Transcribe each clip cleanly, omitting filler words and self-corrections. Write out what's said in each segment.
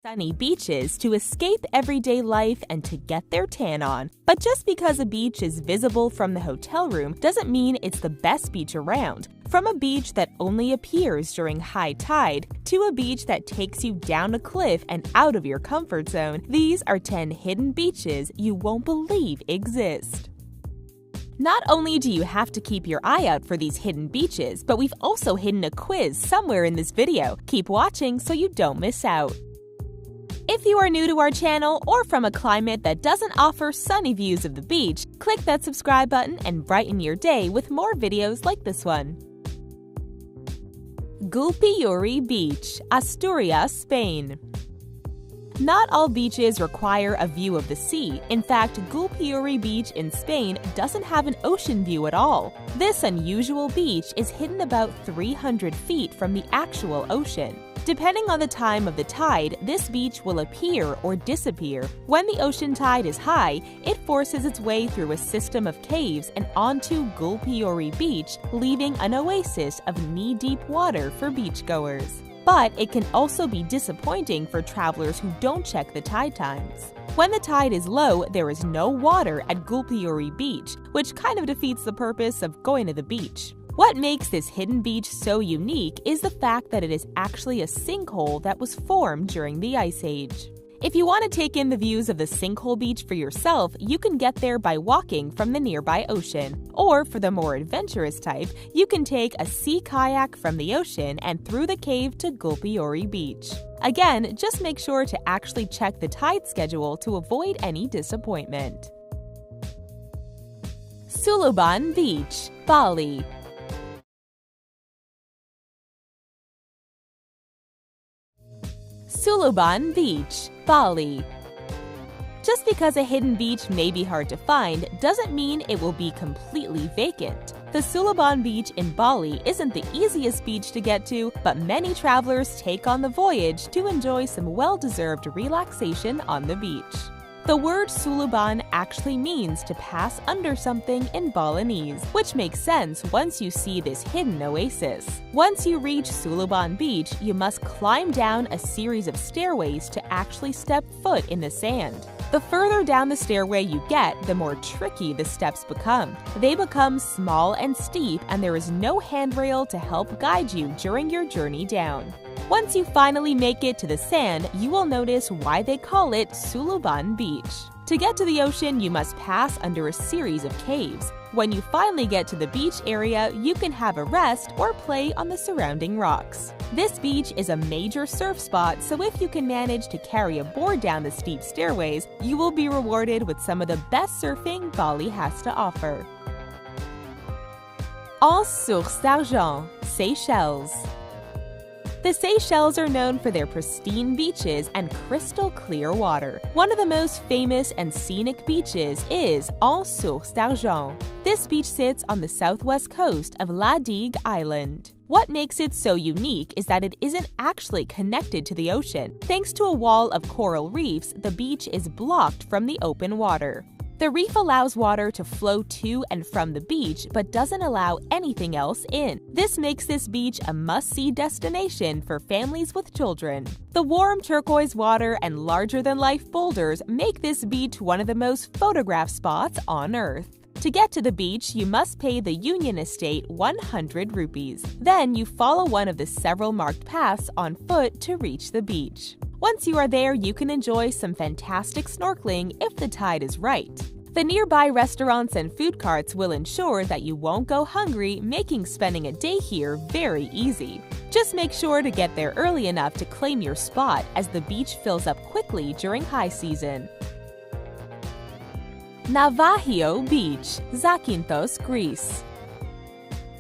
Sunny beaches to escape everyday life and to get their tan on. But just because a beach is visible from the hotel room doesn't mean it's the best beach around. From a beach that only appears during high tide to a beach that takes you down a cliff and out of your comfort zone, these are 10 hidden beaches you won't believe exist. Not only do you have to keep your eye out for these hidden beaches, but we've also hidden a quiz somewhere in this video. Keep watching so you don't miss out. If you are new to our channel or from a climate that doesn't offer sunny views of the beach, click that subscribe button and brighten your day with more videos like this one. Gulpiyuri Beach, Asturias, Spain. Not all beaches require a view of the sea. In fact, Gulpiyuri Beach in Spain doesn't have an ocean view at all. This unusual beach is hidden about 300 feet from the actual ocean. Depending on the time of the tide, this beach will appear or disappear. When the ocean tide is high, it forces its way through a system of caves and onto Gulpiyuri Beach, leaving an oasis of knee-deep water for beachgoers. But it can also be disappointing for travelers who don't check the tide times. When the tide is low, there is no water at Gulpiyuri Beach, which kind of defeats the purpose of going to the beach. What makes this hidden beach so unique is the fact that it is actually a sinkhole that was formed during the Ice Age. If you want to take in the views of the sinkhole beach for yourself, you can get there by walking from the nearby ocean. Or for the more adventurous type, you can take a sea kayak from the ocean and through the cave to Gulpiyuri Beach. Again, just make sure to actually check the tide schedule to avoid any disappointment. Suluban Beach, Bali. Suluban Beach, Bali. Just because a hidden beach may be hard to find doesn't mean it will be completely vacant. The Suluban Beach in Bali isn't the easiest beach to get to, but many travelers take on the voyage to enjoy some well-deserved relaxation on the beach. The word Suluban actually means to pass under something in Balinese, which makes sense once you see this hidden oasis. Once you reach Suluban Beach, you must climb down a series of stairways to actually step foot in the sand. The further down the stairway you get, the more tricky the steps become. They become small and steep, and there is no handrail to help guide you during your journey down. Once you finally make it to the sand, you will notice why they call it Suluban Beach. To get to the ocean, you must pass under a series of caves. When you finally get to the beach area, you can have a rest or play on the surrounding rocks. This beach is a major surf spot, so if you can manage to carry a board down the steep stairways, you will be rewarded with some of the best surfing Bali has to offer. Îles Source d'Argent, Seychelles. The Seychelles are known for their pristine beaches and crystal clear water. One of the most famous and scenic beaches is Îles Source d'Argent. This beach sits on the southwest coast of La Digue Island. What makes it so unique is that it isn't actually connected to the ocean. Thanks to a wall of coral reefs, the beach is blocked from the open water. The reef allows water to flow to and from the beach, but doesn't allow anything else in. This makes this beach a must-see destination for families with children. The warm turquoise water and larger-than-life boulders make this beach one of the most photographed spots on Earth. To get to the beach, you must pay the Union Estate 100 rupees. Then you follow one of the several marked paths on foot to reach the beach. Once you are there, you can enjoy some fantastic snorkeling if the tide is right. The nearby restaurants and food carts will ensure that you won't go hungry, making spending a day here very easy. Just make sure to get there early enough to claim your spot, as the beach fills up quickly during high season. Navahio Beach, Zakynthos, Greece.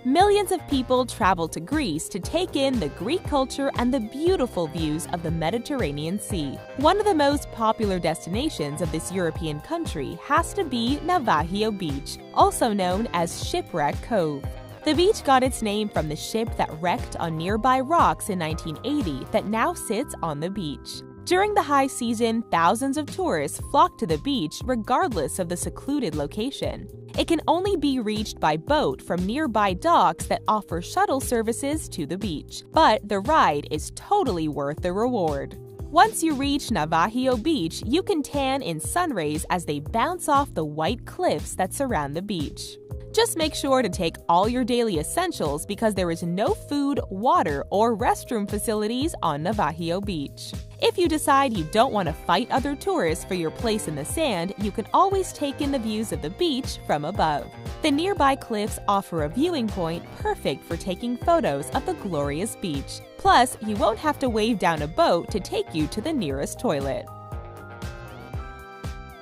Millions of people travel to Greece to take in the Greek culture and the beautiful views of the Mediterranean Sea. One of the most popular destinations of this European country has to be Navahio Beach, also known as Shipwreck Cove. The beach got its name from the ship that wrecked on nearby rocks in 1980 that now sits on the beach. During the high season, thousands of tourists flock to the beach regardless of the secluded location. It can only be reached by boat from nearby docks that offer shuttle services to the beach, but the ride is totally worth the reward. Once you reach Navajo Beach, you can tan in sun rays as they bounce off the white cliffs that surround the beach. Just make sure to take all your daily essentials because there is no food, water, or restroom facilities on Navajo Beach. If you decide you don't want to fight other tourists for your place in the sand, you can always take in the views of the beach from above. The nearby cliffs offer a viewing point perfect for taking photos of the glorious beach. Plus, you won't have to wave down a boat to take you to the nearest toilet.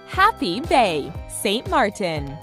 Happy Bay, St. Martin.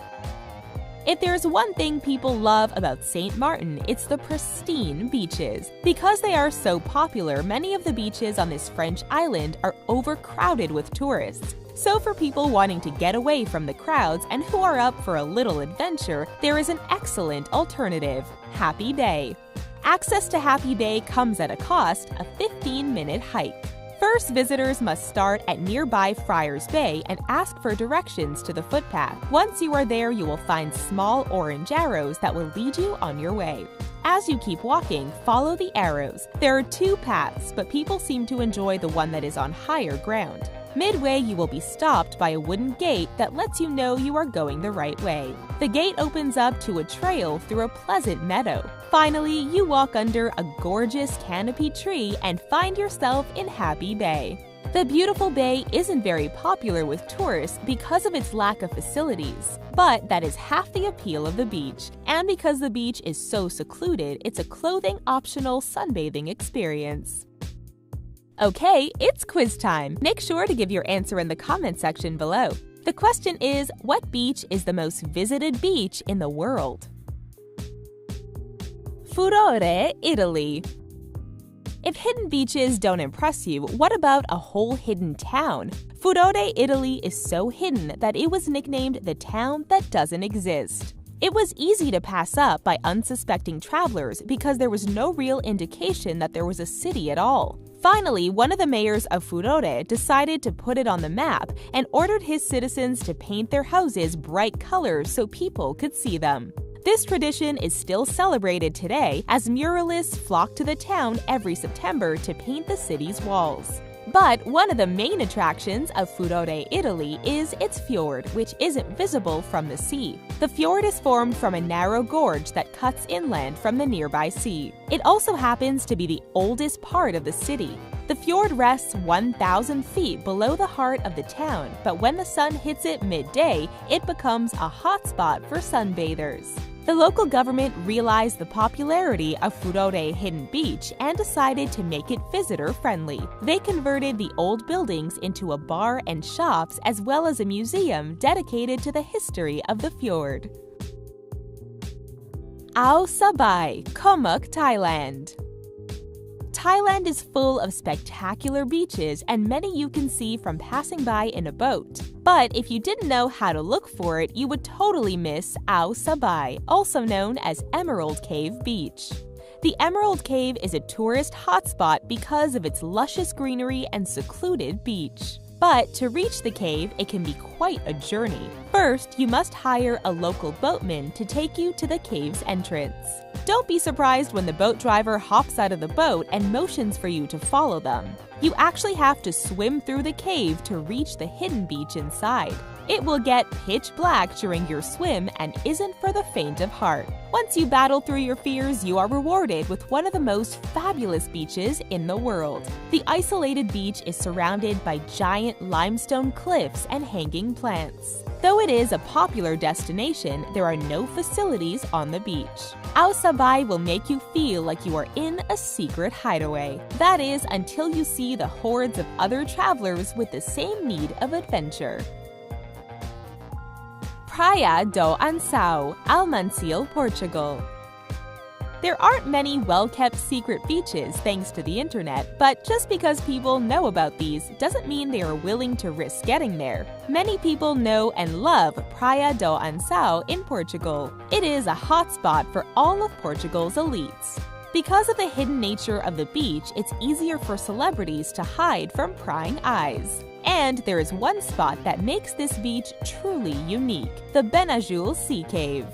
If there's one thing people love about St. Martin, it's the pristine beaches. Because they are so popular, many of the beaches on this French island are overcrowded with tourists. So for people wanting to get away from the crowds and who are up for a little adventure, there is an excellent alternative: Happy Bay. Access to Happy Bay comes at a cost, a 15-minute hike. First, visitors must start at nearby Friars Bay and ask for directions to the footpath. Once you are there, you will find small orange arrows that will lead you on your way. As you keep walking, follow the arrows. There are two paths, but people seem to enjoy the one that is on higher ground. Midway, you will be stopped by a wooden gate that lets you know you are going the right way. The gate opens up to a trail through a pleasant meadow. Finally, you walk under a gorgeous canopy tree and find yourself in Happy Bay. The beautiful bay isn't very popular with tourists because of its lack of facilities, but that is half the appeal of the beach. And because the beach is so secluded, it's a clothing-optional sunbathing experience. Okay, it's quiz time. Make sure to give your answer in the comment section below. The question is, what beach is the most visited beach in the world? Furore, Italy. If hidden beaches don't impress you, what about a whole hidden town? Furore, Italy is so hidden that it was nicknamed the town that doesn't exist. It was easy to pass up by unsuspecting travelers because there was no real indication that there was a city at all. Finally, one of the mayors of Furore decided to put it on the map and ordered his citizens to paint their houses bright colors so people could see them. This tradition is still celebrated today as muralists flock to the town every September to paint the city's walls. But one of the main attractions of Furore, Italy is its fjord, which isn't visible from the sea. The fjord is formed from a narrow gorge that cuts inland from the nearby sea. It also happens to be the oldest part of the city. The fjord rests 1,000 feet below the heart of the town, but when the sun hits it midday, it becomes a hotspot for sunbathers. The local government realized the popularity of Furore Hidden Beach and decided to make it visitor-friendly. They converted the old buildings into a bar and shops as well as a museum dedicated to the history of the fjord. Ao Sabai, Khumuk, Thailand. Thailand is full of spectacular beaches and many you can see from passing by in a boat. But if you didn't know how to look for it, you would totally miss Ao Sabai, also known as Emerald Cave Beach. The Emerald Cave is a tourist hotspot because of its luscious greenery and secluded beach. But to reach the cave, it can be quite a journey. First, you must hire a local boatman to take you to the cave's entrance. Don't be surprised when the boat driver hops out of the boat and motions for you to follow them. You actually have to swim through the cave to reach the hidden beach inside. It will get pitch black during your swim and isn't for the faint of heart. Once you battle through your fears, you are rewarded with one of the most fabulous beaches in the world. The isolated beach is surrounded by giant limestone cliffs and hanging plants. Though it is a popular destination, there are no facilities on the beach. Ao Sabai will make you feel like you are in a secret hideaway. That is, until you see the hordes of other travelers with the same need of adventure. Praia do Ansao, Almancil, Portugal. There aren't many well-kept secret beaches thanks to the internet, but just because people know about these doesn't mean they are willing to risk getting there. Many people know and love Praia do Ansao in Portugal. It is a hotspot for all of Portugal's elites. Because of the hidden nature of the beach, it's easier for celebrities to hide from prying eyes. And there is one spot that makes this beach truly unique, the Benajul Sea Cave.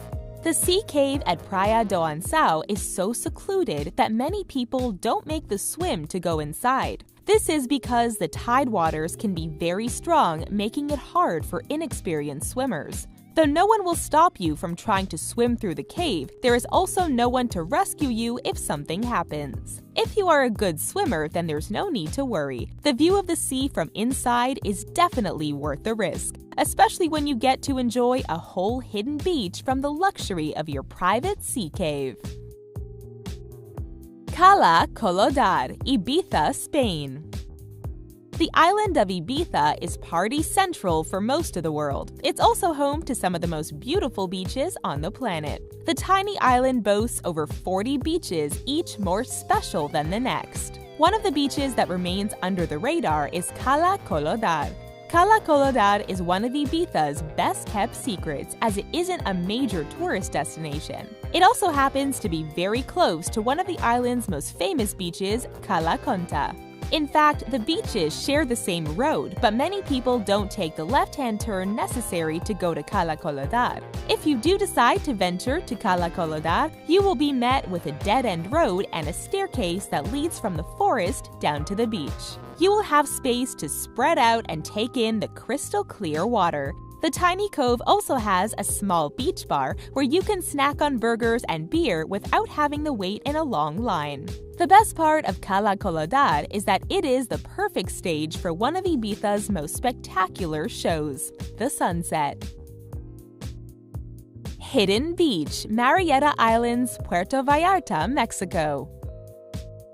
The sea cave at Praia do Ansao is so secluded that many people don't make the swim to go inside. This is because the tide waters can be very strong, making it hard for inexperienced swimmers. Though no one will stop you from trying to swim through the cave, there is also no one to rescue you if something happens. If you are a good swimmer, then there's no need to worry. The view of the sea from inside is definitely worth the risk, especially when you get to enjoy a whole hidden beach from the luxury of your private sea cave. Cala Colodar, Ibiza, Spain. The island of Ibiza is party central for most of the world. It's also home to some of the most beautiful beaches on the planet. The tiny island boasts over 40 beaches, each more special than the next. One of the beaches that remains under the radar is Cala Colodar. Cala Colodar is one of Ibiza's best-kept secrets, as it isn't a major tourist destination. It also happens to be very close to one of the island's most famous beaches, Cala Conta. In fact, the beaches share the same road, but many people don't take the left-hand turn necessary to go to Cala Colodar. If you do decide to venture to Cala Colodar, you will be met with a dead-end road and a staircase that leads from the forest down to the beach. You will have space to spread out and take in the crystal clear water. The tiny cove also has a small beach bar where you can snack on burgers and beer without having to wait in a long line. The best part of Cala Colodar is that it is the perfect stage for one of Ibiza's most spectacular shows, the sunset. Hidden Beach, Marietta Islands, Puerto Vallarta, Mexico.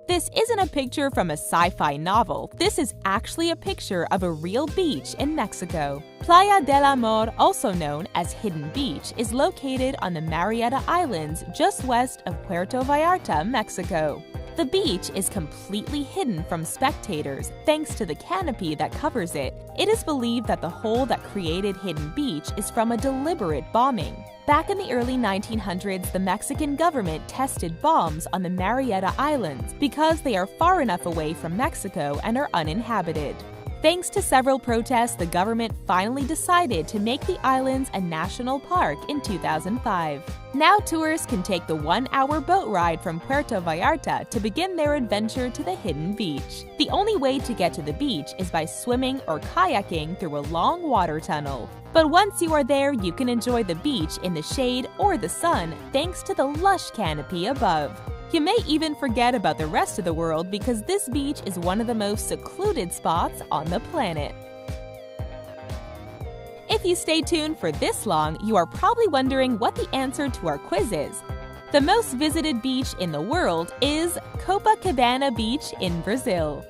This isn't a picture from a sci-fi novel. This is actually a picture of a real beach in Mexico. Playa del Amor, also known as Hidden Beach, is located on the Marietta Islands just west of Puerto Vallarta, Mexico. The beach is completely hidden from spectators thanks to the canopy that covers it. It is believed that the hole that created Hidden Beach is from a deliberate bombing. Back in the early 1900s, the Mexican government tested bombs on the Marietta Islands because they are far enough away from Mexico and are uninhabited. Thanks to several protests, the government finally decided to make the islands a national park in 2005. Now tourists can take the 1-hour boat ride from Puerto Vallarta to begin their adventure to the Hidden Beach. The only way to get to the beach is by swimming or kayaking through a long water tunnel. But once you are there, you can enjoy the beach in the shade or the sun thanks to the lush canopy above. You may even forget about the rest of the world because this beach is one of the most secluded spots on the planet. If you stay tuned for this long, you are probably wondering what the answer to our quiz is. The most visited beach in the world is Copacabana Beach in Brazil.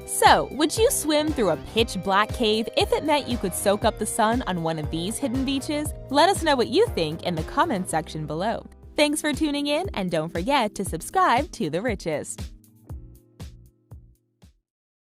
So, would you swim through a pitch-black cave if it meant you could soak up the sun on one of these hidden beaches? Let us know what you think in the comment section below. Thanks for tuning in, and don't forget to subscribe to The Richest.